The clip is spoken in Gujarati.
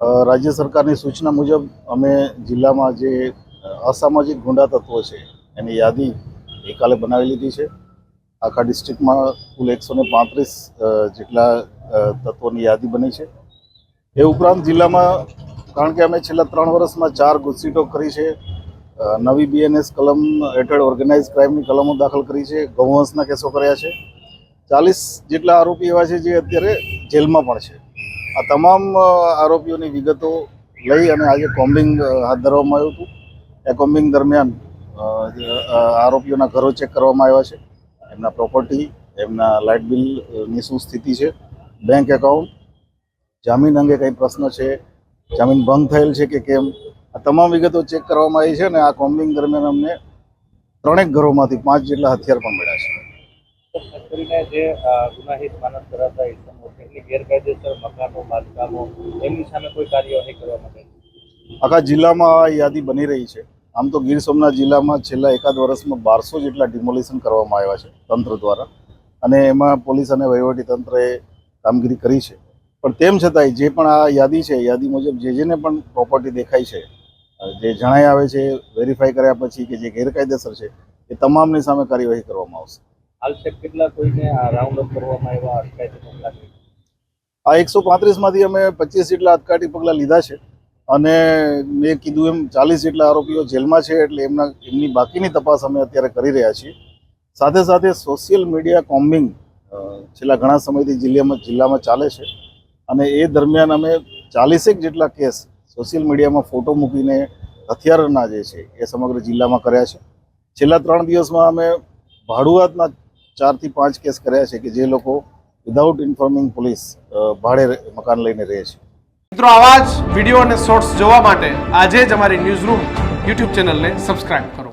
રાજ્ય સરકારની સૂચના મુજબ અમે જિલ્લામાં જે અસામાજિક ગુંડા તત્વો છે એની યાદી ગઈકાલે બનાવી લીધી છે। આખા ડિસ્ટ્રિક્ટમાં કુલ 135 જેટલા તત્વોની યાદી બની છે। એ ઉપરાંત જિલ્લામાં કારણ કે અમે છેલ્લા 3 વર્ષમાં 4 ગુજસીટો કરી છે, નવી BNS કલમ હેઠળ ઓર્ગેનાઇઝ ક્રાઇમની કલમો દાખલ કરી છે, ગૌવંશના કેસો કર્યા છે। 40 જેટલા આરોપી એવા છે જે અત્યારે જેલમાં પણ છે। આ તમામ આરોપીઓની વિગતો લઈ અને આજે કોમ્બિંગ હાથ ધરવામાં આવ્યું હતું। એ કોમ્બિંગ દરમિયાન આરોપીઓના ઘરો ચેક કરવામાં આવ્યા છે, એમના પ્રોપર્ટી, એમના લાઇટ બિલની શું સ્થિતિ છે, બેંક એકાઉન્ટ, જામીન અંગે કંઈ પ્રશ્ન છે, જામીન ભંગ થયેલ છે કે કેમ, આ તમામ વિગતો ચેક કરવામાં આવી છે। અને આ કોમ્બિંગ દરમિયાન અમને 3 ઘરોમાંથી 5 જેટલા હથિયાર પણ મળ્યા છે। ખાસ કરીને જે ગુનાહિત માનસ ધરાવતા ઇસમો છે એટલે ગેરકાયદેસર મકાનો બાંધકામો એમની સામે કોઈ કાર્યવાહી કરવા માટે આખા જિલ્લામાં આ યાદી બની રહી છે। આમ તો ગીર સોમનાથ જિલ્લામાં છેલ્લા એકાદ વર્ષમાં 1200 જેટલા ડિમોલિશન કરવામાં આવ્યા છે તંત્ર દ્વારા, અને એમાં પોલીસ અને વહીવટી તંત્રએ કામગીરી કરી છે। પણ તેમ છતાંય જે પણ આ યાદી છે, યાદી મુજબ જેને પણ પ્રોપર્ટી દેખાય છે, જે જણાઈ આવે છે, વેરીફાઈ કર્યા પછી કે જે ગેરકાયદેસર છે એ તમામની સામે કાર્યવાહી કરવામાં આવશે। હાલ છે કેટલા કોઈને રાઉન્ડ અપ કરવામાં આવ્યા અટકાયતી પગલાં? આ 135માંથી અમે 25 જેટલા અટકાયતી પગલાં લીધા છે, અને મેં કીધું એમ 40 જેટલા આરોપીઓ જેલમાં છે, એટલે એમની બાકીની તપાસ અમે અત્યારે કરી રહ્યા છીએ। સાથે સાથે સોશિયલ મીડિયા કોમ્બિંગ છેલ્લા ઘણા સમયથી જિલ્લામાં ચાલે છે, અને એ દરમિયાન અમે 40 જેટલા કેસ સોશિયલ મીડિયામાં ફોટો મૂકીને હથિયારના જે છે એ સમગ્ર જિલ્લામાં કર્યા છે। છેલ્લા 3 દિવસમાં અમે ભાડુઆતના 4 થી 5 કેસ કર્યા છે કે જે લોકો વિધાઉટ ઇન્ફોર્મિંગ પોલીસ ભાડે મકાન લઈને રહે છે। મિત્રો, આવા જ વિડીયો અને શોર્ટ્સ જોવા માટે આજે જ અમારી ન્યૂઝ રૂમ યુટ્યુબ ચેનલને સબસ્ક્રાઇબ કરો।